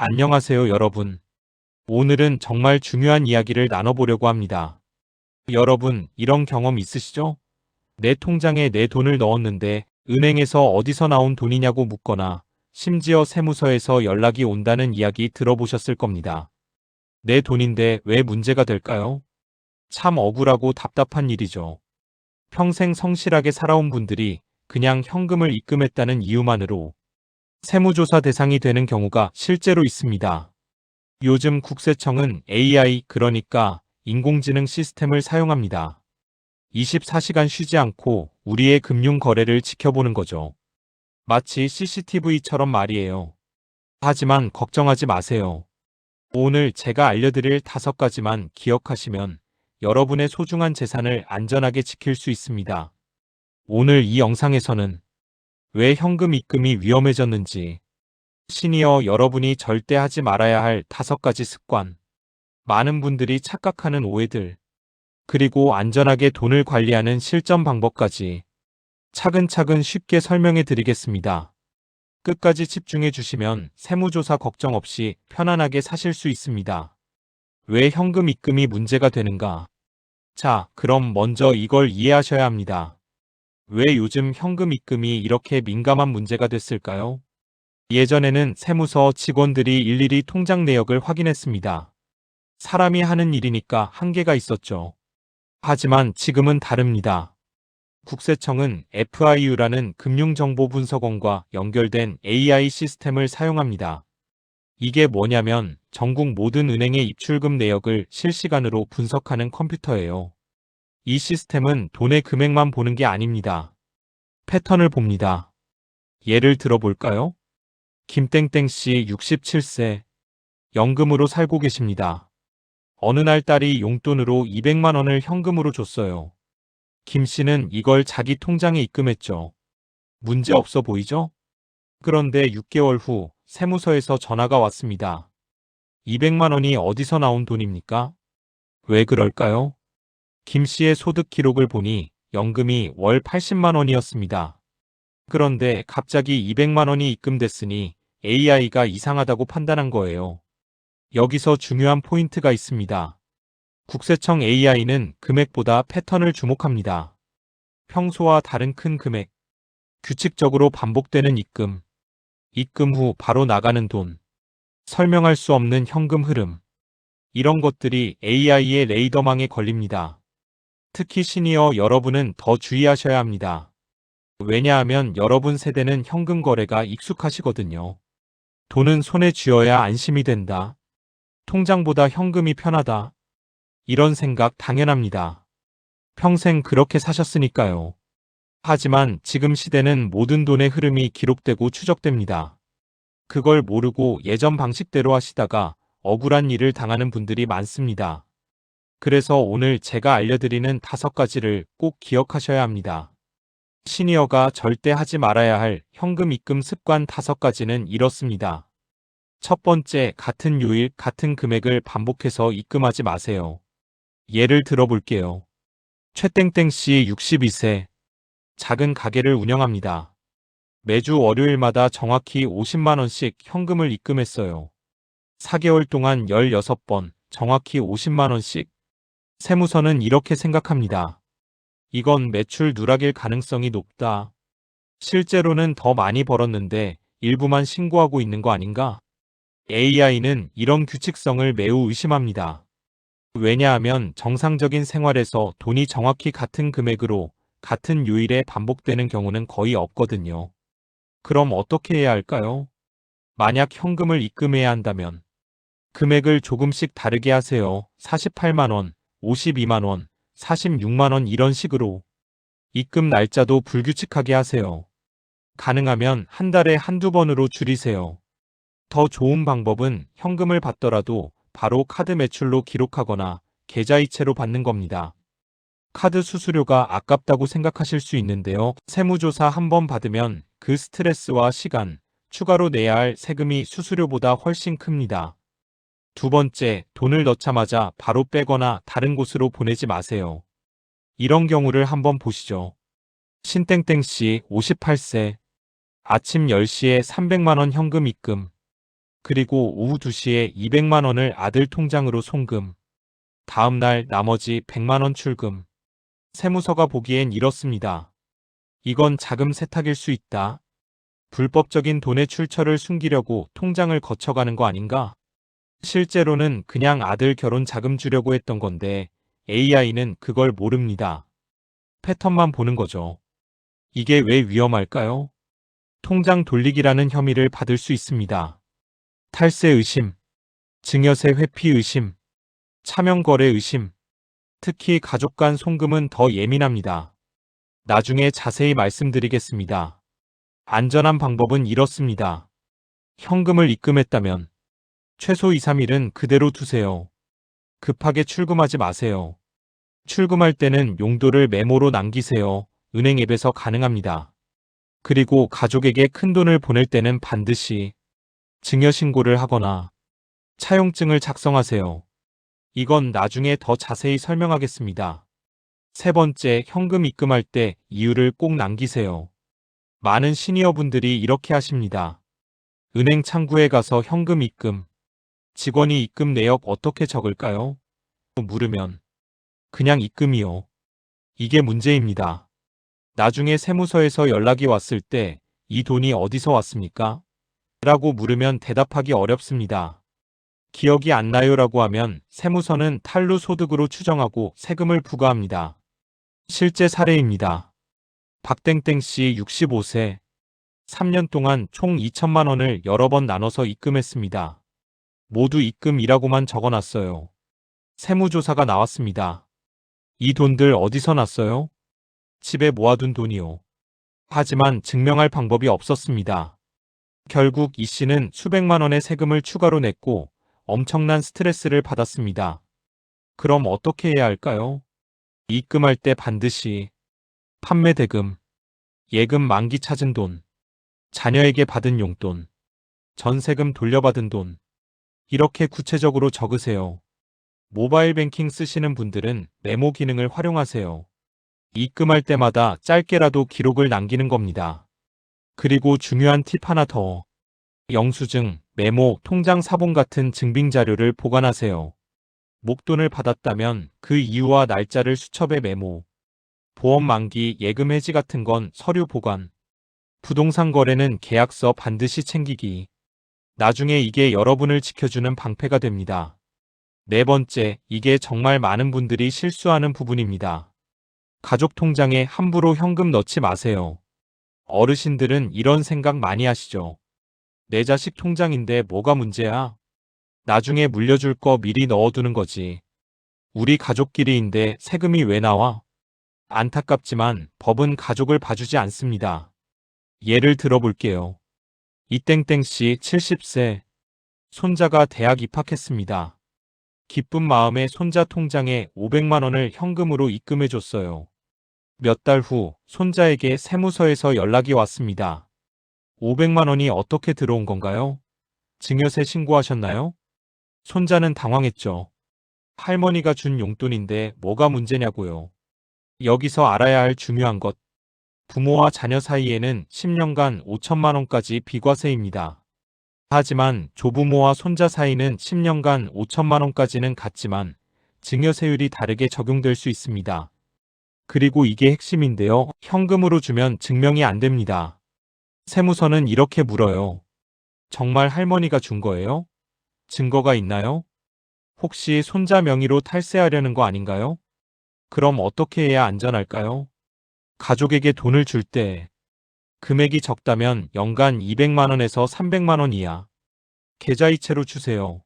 안녕하세요, 여러분. 오늘은 정말 중요한 이야기를 나눠보려고 합니다. 여러분, 이런 경험 있으시죠? 내 통장에 내 돈을 넣었는데 은행에서 어디서 나온 돈이냐고 묻거나 심지어 세무서에서 연락이 온다는 이야기 들어보셨을 겁니다. 내 돈인데 왜 문제가 될까요? 참 억울하고 답답한 일이죠. 평생 성실하게 살아온 분들이 그냥 현금을 입금했다는 이유만으로 세무조사 대상이 되는 경우가 실제로 있습니다. 요즘 국세청은 AI, 그러니까 인공지능 시스템을 사용합니다. 24시간 쉬지 않고 우리의 금융 거래를 지켜보는 거죠. 마치 CCTV처럼 말이에요. 하지만 걱정하지 마세요. 오늘 제가 알려드릴 5가지만 기억하시면 여러분의 소중한 재산을 안전하게 지킬 수 있습니다. 오늘 이 영상에서는 왜 현금 입금이 위험해졌는지, 시니어 여러분이 절대 하지 말아야 할 5가지 습관, 많은 분들이 착각하는 오해들, 그리고 안전하게 돈을 관리하는 실전 방법까지 차근차근 쉽게 설명해 드리겠습니다. 끝까지 집중해 주시면 세무조사 걱정 없이 편안하게 사실 수 있습니다. 왜 현금 입금이 문제가 되는가? 자, 그럼 먼저 이걸 이해하셔야 합니다. 왜 요즘 현금 입금이 이렇게 민감한 문제가 됐을까요? 예전에는 세무서 직원들이 일일이 통장 내역을 확인했습니다. 사람이 하는 일이니까 한계가 있었죠. 하지만 지금은 다릅니다. 국세청은 FIU라는 금융정보분석원과 연결된 AI 시스템을 사용합니다. 이게 뭐냐면 전국 모든 은행의 입출금 내역을 실시간으로 분석하는 컴퓨터예요. 이 시스템은 돈의 금액만 보는 게 아닙니다. 패턴을 봅니다. 예를 들어 볼까요? 김땡땡 씨 67세, 연금으로 살고 계십니다. 어느 날 딸이 용돈으로 200만 원을 현금으로 줬어요. 김 씨는 이걸 자기 통장에 입금했죠. 문제 없어 보이죠? 그런데 6개월 후 세무서에서 전화가 왔습니다. 200만 원이 어디서 나온 돈입니까? 왜 그럴까요? 김 씨의 소득 기록을 보니 연금이 월 80만 원이었습니다. 그런데 갑자기 200만 원이 입금됐으니 AI가 이상하다고 판단한 거예요. 여기서 중요한 포인트가 있습니다. 국세청 AI는 금액보다 패턴을 주목합니다. 평소와 다른 큰 금액, 규칙적으로 반복되는 입금, 입금 후 바로 나가는 돈, 설명할 수 없는 현금 흐름, 이런 것들이 AI의 레이더망에 걸립니다. 특히 시니어 여러분은 더 주의하셔야 합니다. 왜냐하면 여러분 세대는 현금 거래가 익숙하시거든요. 돈은 손에 쥐어야 안심이 된다. 통장보다 현금이 편하다. 이런 생각 당연합니다. 평생 그렇게 사셨으니까요. 하지만 지금 시대는 모든 돈의 흐름이 기록되고 추적됩니다. 그걸 모르고 예전 방식대로 하시다가 억울한 일을 당하는 분들이 많습니다. 그래서 오늘 제가 알려드리는 5가지를 꼭 기억하셔야 합니다. 시니어가 절대 하지 말아야 할 현금 입금 습관 5가지는 이렇습니다. 첫 번째, 같은 요일, 같은 금액을 반복해서 입금하지 마세요. 예를 들어 볼게요. 최땡땡 씨 62세, 작은 가게를 운영합니다. 매주 월요일마다 정확히 50만 원씩 현금을 입금했어요. 4개월 동안 16번, 정확히 50만 원씩. 세무서는 이렇게 생각합니다. 이건 매출 누락일 가능성이 높다. 실제로는 더 많이 벌었는데 일부만 신고하고 있는 거 아닌가? AI는 이런 규칙성을 매우 의심합니다. 왜냐하면 정상적인 생활에서 돈이 정확히 같은 금액으로 같은 요일에 반복되는 경우는 거의 없거든요. 그럼 어떻게 해야 할까요? 만약 현금을 입금해야 한다면 금액을 조금씩 다르게 하세요. 48만 원, 52만 원, 46만 원 이런 식으로. 입금 날짜도 불규칙하게 하세요. 가능하면 한 달에 한두 번으로 줄이세요. 더 좋은 방법은 현금을 받더라도 바로 카드 매출로 기록하거나 계좌이체로 받는 겁니다. 카드 수수료가 아깝다고 생각하실 수 있는데요. 세무조사 한 번 받으면 그 스트레스와 시간, 추가로 내야 할 세금이 수수료보다 훨씬 큽니다. 두 번째, 돈을 넣자마자 바로 빼거나 다른 곳으로 보내지 마세요. 이런 경우를 한번 보시죠. 신땡땡 씨 58세, 아침 10시에 300만 원 현금 입금. 그리고 오후 2시에 200만 원을 아들 통장으로 송금. 다음 날 나머지 100만 원 출금. 세무서가 보기엔 이렇습니다. 이건 자금 세탁일 수 있다. 불법적인 돈의 출처를 숨기려고 통장을 거쳐가는 거 아닌가? 실제로는 그냥 아들 결혼 자금 주려고 했던 건데 AI는 그걸 모릅니다. 패턴만 보는 거죠. 이게 왜 위험할까요? 통장 돌리기라는 혐의를 받을 수 있습니다. 탈세 의심, 증여세 회피 의심, 차명거래 의심, 특히 가족 간 송금은 더 예민합니다. 나중에 자세히 말씀드리겠습니다. 안전한 방법은 이렇습니다. 현금을 입금했다면 최소 2, 3일은 그대로 두세요. 급하게 출금하지 마세요. 출금할 때는 용도를 메모로 남기세요. 은행 앱에서 가능합니다. 그리고 가족에게 큰돈을 보낼 때는 반드시 증여신고를 하거나 차용증을 작성하세요. 이건 나중에 더 자세히 설명하겠습니다. 세 번째, 현금 입금할 때 이유를 꼭 남기세요. 많은 시니어분들이 이렇게 하십니다. 은행 창구에 가서 현금 입금, 직원이 입금 내역 어떻게 적을까요? 물으면 그냥 입금이요. 이게 문제입니다. 나중에 세무서에서 연락이 왔을 때 이 돈이 어디서 왔습니까? 라고 물으면 대답하기 어렵습니다. 기억이 안 나요라고 하면 세무서는 탈루 소득으로 추정하고 세금을 부과합니다. 실제 사례입니다. 박땡땡 씨 65세, 3년 동안 총 2천만 원을 여러 번 나눠서 입금했습니다. 모두 입금이라고만 적어놨어요. 세무조사가 나왔습니다. 이 돈들 어디서 났어요? 집에 모아둔 돈이요. 하지만 증명할 방법이 없었습니다. 결국 이 씨는 수백만 원의 세금을 추가로 냈고 엄청난 스트레스를 받았습니다. 그럼 어떻게 해야 할까요? 입금할 때 반드시 판매 대금, 예금 만기 찾은 돈, 자녀에게 받은 용돈, 전세금 돌려받은 돈, 이렇게 구체적으로 적으세요. 모바일 뱅킹 쓰시는 분들은 메모 기능을 활용하세요. 입금할 때마다 짧게라도 기록을 남기는 겁니다. 그리고 중요한 팁 하나 더. 영수증, 메모, 통장 사본 같은 증빙 자료를 보관하세요. 목돈을 받았다면 그 이유와 날짜를 수첩에 메모. 보험 만기, 예금 해지 같은 건 서류 보관. 부동산 거래는 계약서 반드시 챙기기. 나중에 이게 여러분을 지켜주는 방패가 됩니다. 네 번째, 이게 정말 많은 분들이 실수하는 부분입니다. 가족 통장에 함부로 현금 넣지 마세요. 어르신들은 이런 생각 많이 하시죠. 내 자식 통장인데 뭐가 문제야? 나중에 물려줄 거 미리 넣어두는 거지. 우리 가족끼리인데 세금이 왜 나와? 안타깝지만 법은 가족을 봐주지 않습니다. 예를 들어볼게요. 이땡땡씨 70세. 손자가 대학 입학했습니다. 기쁜 마음에 손자 통장에 500만 원을 현금으로 입금해줬어요. 몇 달 후 손자에게 세무서에서 연락이 왔습니다. 500만 원이 어떻게 들어온 건가요? 증여세 신고하셨나요? 손자는 당황했죠. 할머니가 준 용돈인데 뭐가 문제냐고요. 여기서 알아야 할 중요한 것. 부모와 자녀 사이에는 10년간 5천만 원까지 비과세입니다. 하지만 조부모와 손자 사이는 10년간 5천만 원까지는 같지만 증여세율이 다르게 적용될 수 있습니다. 그리고 이게 핵심인데요. 현금으로 주면 증명이 안 됩니다. 세무서는 이렇게 물어요. 정말 할머니가 준 거예요? 증거가 있나요? 혹시 손자 명의로 탈세하려는 거 아닌가요? 그럼 어떻게 해야 안전할까요? 가족에게 돈을 줄 때 금액이 적다면 연간 200만 원에서 300만 원 이하 계좌이체로 주세요.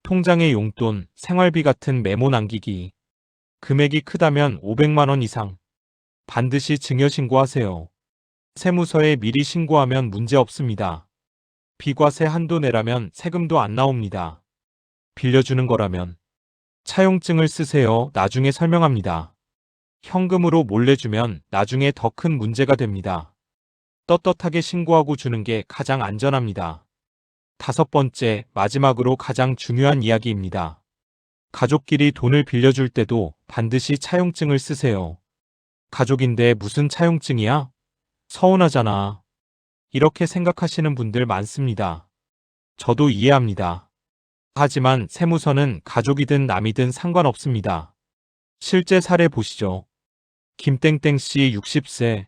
통장에 용돈, 생활비 같은 메모 남기기. 금액이 크다면 500만 원 이상 반드시 증여신고하세요. 세무서에 미리 신고하면 문제 없습니다. 비과세 한도 내라면 세금도 안 나옵니다. 빌려주는 거라면 차용증을 쓰세요. 나중에 설명합니다. 현금으로 몰래 주면 나중에 더 큰 문제가 됩니다. 떳떳하게 신고하고 주는 게 가장 안전합니다. 다섯 번째, 마지막으로 가장 중요한 이야기입니다. 가족끼리 돈을 빌려줄 때도 반드시 차용증을 쓰세요. 가족인데 무슨 차용증이야? 서운하잖아. 이렇게 생각하시는 분들 많습니다. 저도 이해합니다. 하지만 세무서는 가족이든 남이든 상관없습니다. 실제 사례 보시죠. 김땡땡 씨 60세.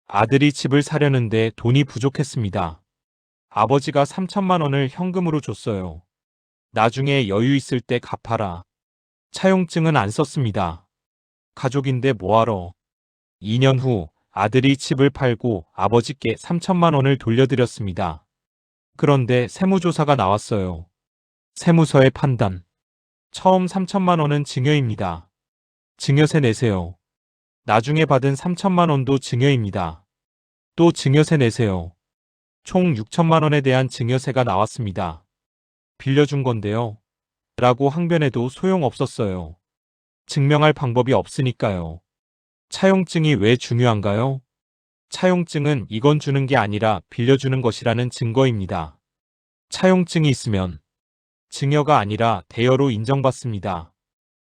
아들이 집을 사려는데 돈이 부족했습니다. 아버지가 3천만 원을 현금으로 줬어요. 나중에 여유 있을 때 갚아라. 차용증은 안 썼습니다. 가족인데 뭐하러. 2년 후 아들이 집을 팔고 아버지께 3천만 원을 돌려드렸습니다. 그런데 세무조사가 나왔어요. 세무서의 판단. 처음 3천만 원은 증여입니다. 증여세 내세요. 나중에 받은 3천만 원도 증여입니다. 또 증여세 내세요. 총 6천만 원에 대한 증여세가 나왔습니다. 빌려준 건데요. 라고 항변해도 소용없었어요. 증명할 방법이 없으니까요. 차용증이 왜 중요한가요? 차용증은 이건 주는 게 아니라 빌려주는 것이라는 증거입니다. 차용증이 있으면 증여가 아니라 대여로 인정받습니다.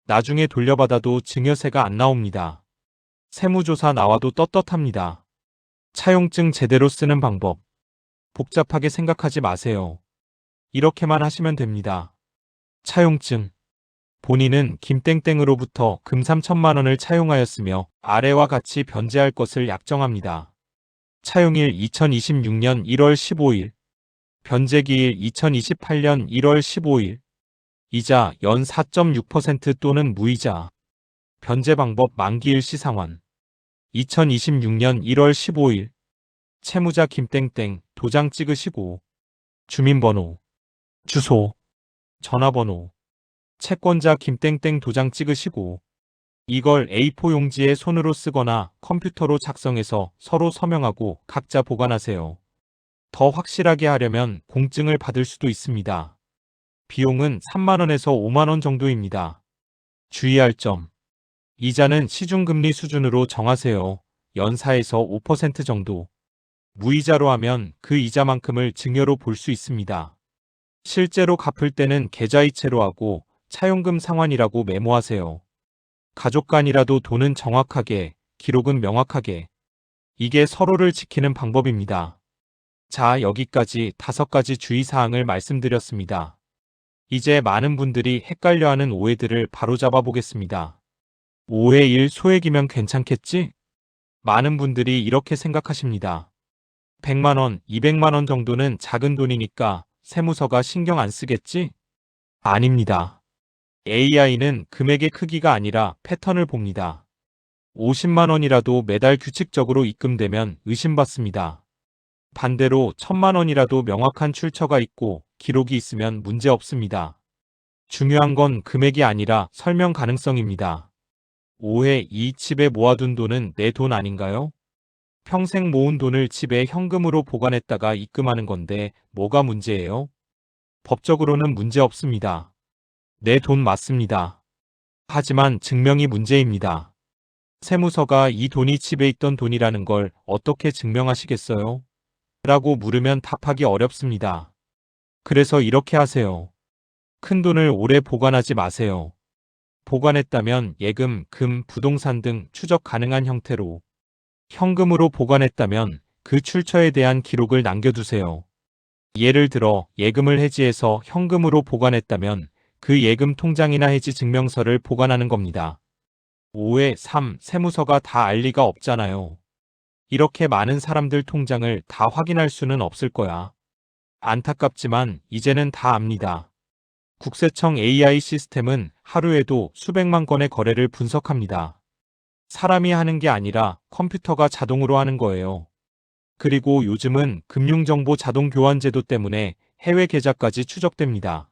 나중에 돌려받아도 증여세가 안 나옵니다. 세무조사 나와도 떳떳합니다. 차용증 제대로 쓰는 방법. 복잡하게 생각하지 마세요. 이렇게만 하시면 됩니다. 차용증. 본인은 김땡땡으로부터 금 3천만 원을 차용하였으며 아래와 같이 변제할 것을 약정합니다. 차용일 2026년 1월 15일. 변제기일 2028년 1월 15일. 이자 연 4.6% 또는 무이자. 변제 방법 만기일 시상환. 2026년 1월 15일. 채무자 김땡땡 도장 찍으시고 주민번호, 주소, 전화번호, 채권자 김땡땡 도장 찍으시고 이걸 A4 용지에 손으로 쓰거나 컴퓨터로 작성해서 서로 서명하고 각자 보관하세요. 더 확실하게 하려면 공증을 받을 수도 있습니다. 비용은 3만 원에서 5만 원 정도입니다. 주의할 점. 이자는 시중금리 수준으로 정하세요. 연사에서 5% 정도. 무이자로 하면 그 이자만큼을 증여로 볼 수 있습니다. 실제로 갚을 때는 계좌이체로 하고 차용금 상환이라고 메모하세요. 가족 간이라도 돈은 정확하게, 기록은 명확하게. 이게 서로를 지키는 방법입니다. 자, 여기까지 5가지 주의사항을 말씀드렸습니다. 이제 많은 분들이 헷갈려하는 오해들을 바로잡아 보겠습니다. 오해 1. 소액이면 괜찮겠지? 많은 분들이 이렇게 생각하십니다. 100만 원, 200만 원 정도는 작은 돈이니까 세무서가 신경 안 쓰겠지? 아닙니다. AI는 금액의 크기가 아니라 패턴을 봅니다. 50만 원이라도 매달 규칙적으로 입금되면 의심받습니다. 반대로 1000만 원이라도 명확한 출처가 있고 기록이 있으면 문제 없습니다. 중요한 건 금액이 아니라 설명 가능성입니다. 오해 2. 집에 모아둔 돈은 내 돈 아닌가요? 평생 모은 돈을 집에 현금으로 보관했다가 입금하는 건데 뭐가 문제예요? 법적으로는 문제 없습니다. 내 돈 맞습니다. 하지만 증명이 문제입니다. 세무서가 이 돈이 집에 있던 돈이라는 걸 어떻게 증명하시겠어요? 라고 물으면 답하기 어렵습니다. 그래서 이렇게 하세요. 큰 돈을 오래 보관하지 마세요. 보관했다면 예금, 금, 부동산 등 추적 가능한 형태로, 현금으로 보관했다면 그 출처에 대한 기록을 남겨두세요. 예를 들어 예금을 해지해서 현금으로 보관했다면 그 예금 통장이나 해지 증명서를 보관하는 겁니다. 오해 3. 세무서가 다 알 리가 없잖아요. 이렇게 많은 사람들 통장을 다 확인할 수는 없을 거야. 안타깝지만 이제는 다 압니다. 국세청 AI 시스템은 하루에도 수백만 건의 거래를 분석합니다. 사람이 하는 게 아니라 컴퓨터가 자동으로 하는 거예요. 그리고 요즘은 금융정보 자동 교환 제도 때문에 해외 계좌까지 추적됩니다.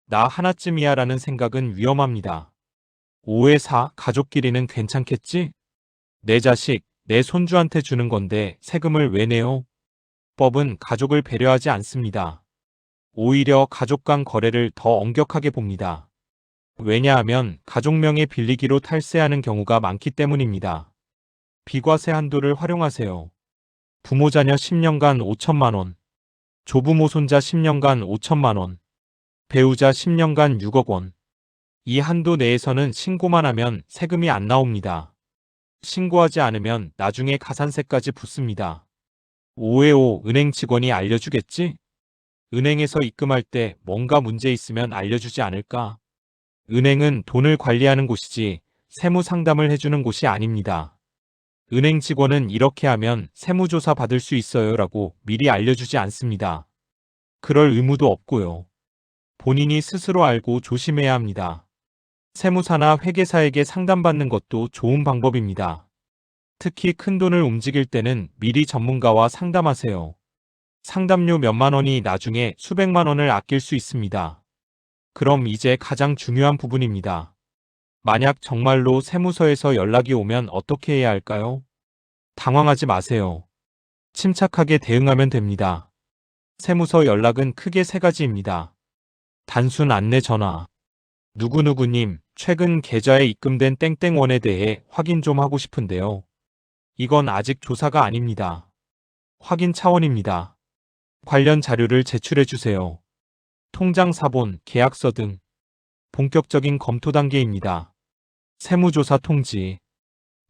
나 하나쯤이야 라는 생각은 위험합니다. 오해 4. 가족끼리는 괜찮겠지? 내 자식, 내 손주한테 주는 건데 세금을 왜 내요? 법은 가족을 배려하지 않습니다. 오히려 가족 간 거래를 더 엄격하게 봅니다. 왜냐하면 가족명의 빌리기로 탈세하는 경우가 많기 때문입니다. 비과세 한도를 활용하세요. 부모 자녀 10년간 5천만 원, 조부모 손자 10년간 5천만 원, 배우자 10년간 6억 원. 이 한도 내에서는 신고만 하면 세금이 안 나옵니다. 신고하지 않으면 나중에 가산세까지 붙습니다. 오해 5. 은행 직원이 알려주겠지? 은행에서 입금할 때 뭔가 문제 있으면 알려주지 않을까? 은행은 돈을 관리하는 곳이지 세무 상담을 해주는 곳이 아닙니다. 은행 직원은 이렇게 하면 세무조사 받을 수 있어요 라고 미리 알려주지 않습니다. 그럴 의무도 없고요. 본인이 스스로 알고 조심해야 합니다. 세무사나 회계사에게 상담받는 것도 좋은 방법입니다. 특히 큰 돈을 움직일 때는 미리 전문가와 상담하세요. 상담료 몇만 원이 나중에 수백만 원을 아낄 수 있습니다. 그럼 이제 가장 중요한 부분입니다. 만약 정말로 세무서에서 연락이 오면 어떻게 해야 할까요? 당황하지 마세요. 침착하게 대응하면 됩니다. 세무서 연락은 크게 세 가지입니다. 단순 안내 전화. 누구누구님, 최근 계좌에 입금된 땡땡원에 대해 확인 좀 하고 싶은데요. 이건 아직 조사가 아닙니다. 확인 차원입니다. 관련 자료를 제출해 주세요. 통장 사본, 계약서 등 본격적인 검토 단계입니다. 세무조사 통지.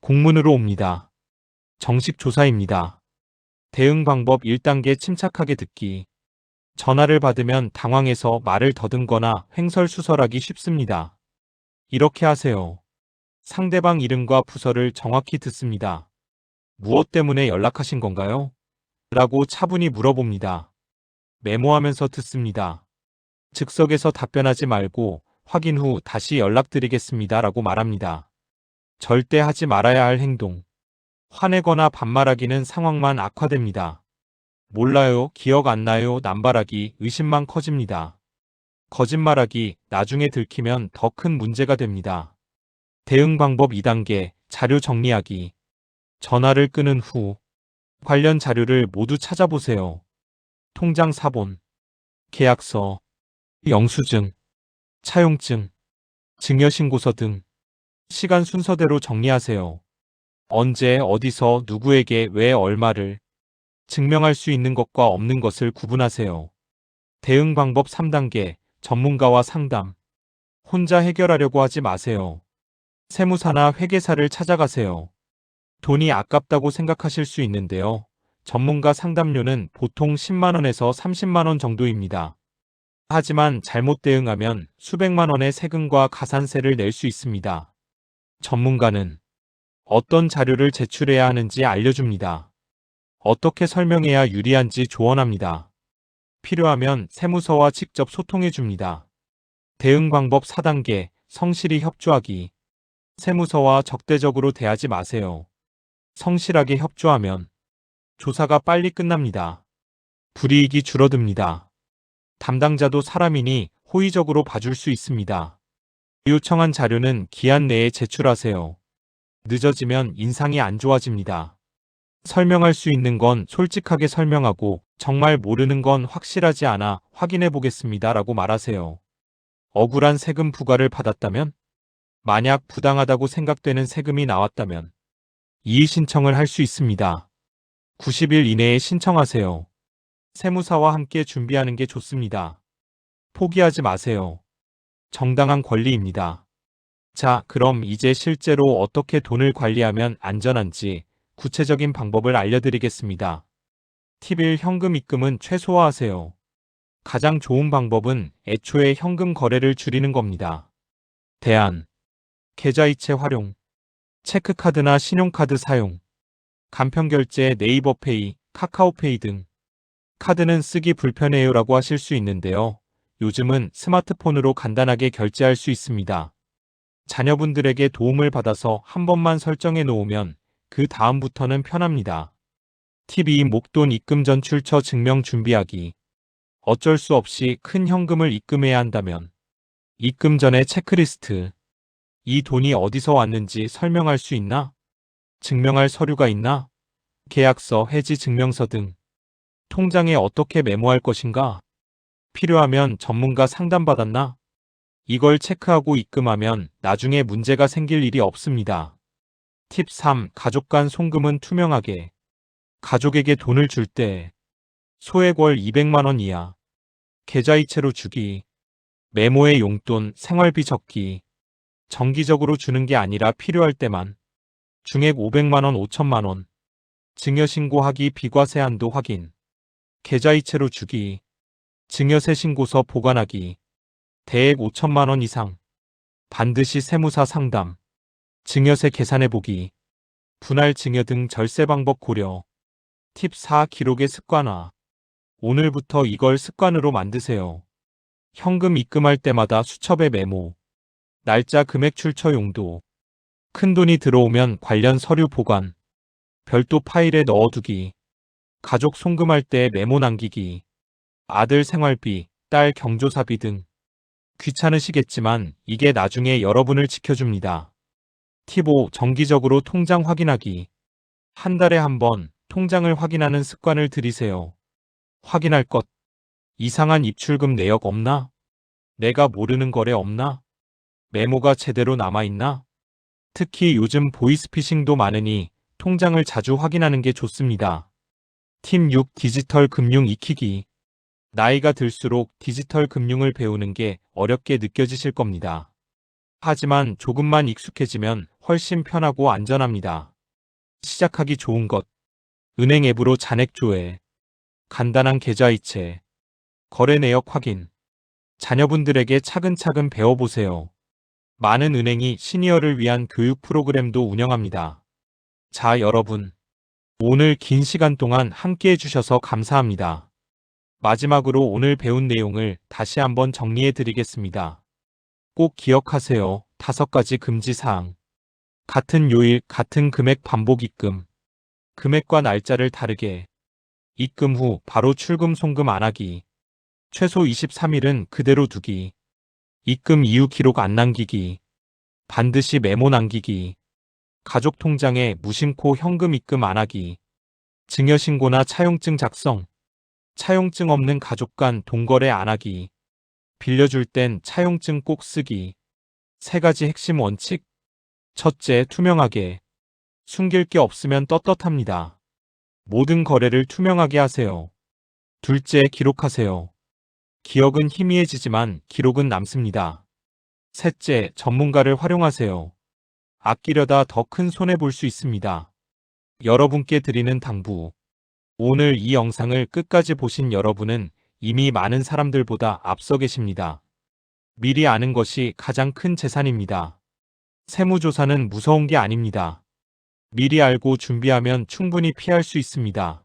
공문으로 옵니다. 정식 조사입니다. 대응 방법 1단계 침착하게 듣기. 전화를 받으면 당황해서 말을 더듬거나 횡설수설하기 쉽습니다. 이렇게 하세요. 상대방 이름과 부서를 정확히 듣습니다. 무엇 때문에 연락하신 건가요? 라고 차분히 물어봅니다. 메모하면서 듣습니다. 즉석에서 답변하지 말고 확인 후 다시 연락드리겠습니다 라고 말합니다. 절대 하지 말아야 할 행동. 화내거나 반말하기는 상황만 악화됩니다. 몰라요, 기억 안 나요, 남발하기, 의심만 커집니다. 거짓말하기, 나중에 들키면 더 큰 문제가 됩니다. 대응 방법 2단계, 자료 정리하기. 전화를 끊은 후 관련 자료를 모두 찾아보세요. 통장 사본, 계약서, 영수증, 차용증, 증여신고서 등 시간 순서대로 정리하세요. 언제, 어디서, 누구에게, 왜 얼마를 증명할 수 있는 것과 없는 것을 구분하세요. 대응 방법 3단계, 전문가와 상담. 혼자 해결하려고 하지 마세요. 세무사나 회계사를 찾아가세요. 돈이 아깝다고 생각하실 수 있는데요. 전문가 상담료는 보통 10만 원에서 30만 원 정도입니다. 하지만 잘못 대응하면 수백만 원의 세금과 가산세를 낼 수 있습니다. 전문가는 어떤 자료를 제출해야 하는지 알려줍니다. 어떻게 설명해야 유리한지 조언합니다. 필요하면 세무서와 직접 소통해 줍니다. 대응 방법 4단계, 성실히 협조하기. 세무서와 적대적으로 대하지 마세요. 성실하게 협조하면 조사가 빨리 끝납니다. 불이익이 줄어듭니다. 담당자도 사람이니 호의적으로 봐줄 수 있습니다. 요청한 자료는 기한 내에 제출하세요. 늦어지면 인상이 안 좋아집니다. 설명할 수 있는 건 솔직하게 설명하고 정말 모르는 건 확실하지 않아 확인해 보겠습니다 라고 말하세요. 억울한 세금 부과를 받았다면? 만약 부당하다고 생각되는 세금이 나왔다면 이의 신청을 할 수 있습니다. 90일 이내에 신청하세요. 세무사와 함께 준비하는 게 좋습니다. 포기하지 마세요. 정당한 권리입니다. 자, 그럼 이제 실제로 어떻게 돈을 관리하면 안전한지 구체적인 방법을 알려드리겠습니다. 팁 1. 현금 입금은 최소화하세요. 가장 좋은 방법은 애초에 현금 거래를 줄이는 겁니다. 대안, 계좌이체 활용, 체크카드나 신용카드 사용, 간편결제 네이버페이, 카카오페이 등. 카드는 쓰기 불편해요라고 하실 수 있는데요. 요즘은 스마트폰으로 간단하게 결제할 수 있습니다. 자녀분들에게 도움을 받아서 한 번만 설정해 놓으면 그 다음부터는 편합니다. 팁 2. 목돈 입금 전 출처 증명 준비하기. 어쩔 수 없이 큰 현금을 입금해야 한다면 입금 전에 체크리스트. 이 돈이 어디서 왔는지 설명할 수 있나? 증명할 서류가 있나? 계약서, 해지 증명서 등. 통장에 어떻게 메모할 것인가? 필요하면 전문가 상담받았나? 이걸 체크하고 입금하면 나중에 문제가 생길 일이 없습니다. 팁 3. 가족 간 송금은 투명하게. 가족에게 돈을 줄 때 소액월 200만 원 이하, 계좌이체로 주기, 메모에 용돈, 생활비 적기, 정기적으로 주는 게 아니라 필요할 때만, 중액 500만 원, 5천만 원, 증여신고하기, 비과세 한도 확인, 계좌이체로 주기, 증여세 신고서 보관하기. 대액 5천만 원 이상. 반드시 세무사 상담. 증여세 계산해보기. 분할 증여 등 절세 방법 고려. 팁 4. 기록의 습관화. 오늘부터 이걸 습관으로 만드세요. 현금 입금할 때마다 수첩에 메모. 날짜, 금액, 출처 용도. 큰돈이 들어오면 관련 서류 보관. 별도 파일에 넣어두기. 가족 송금할 때 메모 남기기. 아들 생활비, 딸 경조사비 등. 귀찮으시겠지만 이게 나중에 여러분을 지켜줍니다. 팁 5. 정기적으로 통장 확인하기. 한 달에 한 번 통장을 확인하는 습관을 들이세요. 확인할 것. 이상한 입출금 내역 없나? 내가 모르는 거래 없나? 메모가 제대로 남아있나? 특히 요즘 보이스피싱도 많으니 통장을 자주 확인하는 게 좋습니다. 팁 6. 디지털 금융 익히기. 나이가 들수록 디지털 금융을 배우는 게 어렵게 느껴지실 겁니다. 하지만 조금만 익숙해지면 훨씬 편하고 안전합니다. 시작하기 좋은 것. 은행 앱으로 잔액 조회. 간단한 계좌이체. 거래 내역 확인. 자녀분들에게 차근차근 배워보세요. 많은 은행이 시니어를 위한 교육 프로그램도 운영합니다. 자, 여러분. 오늘 긴 시간 동안 함께 해주셔서 감사합니다. 마지막으로 오늘 배운 내용을 다시 한번 정리해 드리겠습니다. 꼭 기억하세요. 5가지 금지사항. 같은 요일, 같은 금액 반복 입금. 금액과 날짜를 다르게. 입금 후 바로 출금 송금 안 하기. 최소 23일은 그대로 두기. 입금 이후 기록 안 남기기. 반드시 메모 남기기. 가족 통장에 무심코 현금 입금 안 하기. 증여신고나 차용증 작성. 차용증 없는 가족 간 동거래 안 하기. 빌려줄 땐 차용증 꼭 쓰기. 3가지 핵심 원칙. 첫째, 투명하게. 숨길 게 없으면 떳떳합니다. 모든 거래를 투명하게 하세요. 둘째, 기록하세요. 기억은 희미해지지만 기록은 남습니다. 셋째, 전문가를 활용하세요. 아끼려다 더 큰 손해 볼 수 있습니다. 여러분께 드리는 당부. 오늘 이 영상을 끝까지 보신 여러분은 이미 많은 사람들보다 앞서 계십니다. 미리 아는 것이 가장 큰 재산입니다. 세무조사는 무서운 게 아닙니다. 미리 알고 준비하면 충분히 피할 수 있습니다.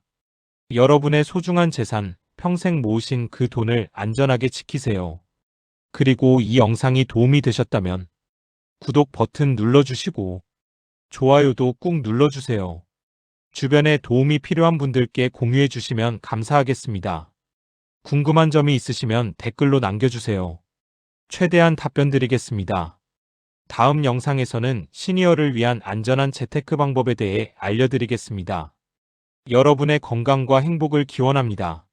여러분의 소중한 재산, 평생 모으신 그 돈을 안전하게 지키세요. 그리고 이 영상이 도움이 되셨다면 구독 버튼 눌러주시고 좋아요도 꾹 눌러주세요. 주변에 도움이 필요한 분들께 공유해 주시면 감사하겠습니다. 궁금한 점이 있으시면 댓글로 남겨주세요. 최대한 답변 드리겠습니다. 다음 영상에서는 시니어를 위한 안전한 재테크 방법에 대해 알려드리겠습니다. 여러분의 건강과 행복을 기원합니다.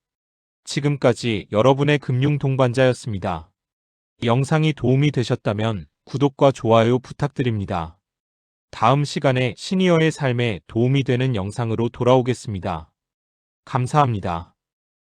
지금까지 여러분의 금융 동반자였습니다. 영상이 도움이 되셨다면 구독과 좋아요 부탁드립니다. 다음 시간에 시니어의 삶에 도움이 되는 영상으로 돌아오겠습니다. 감사합니다.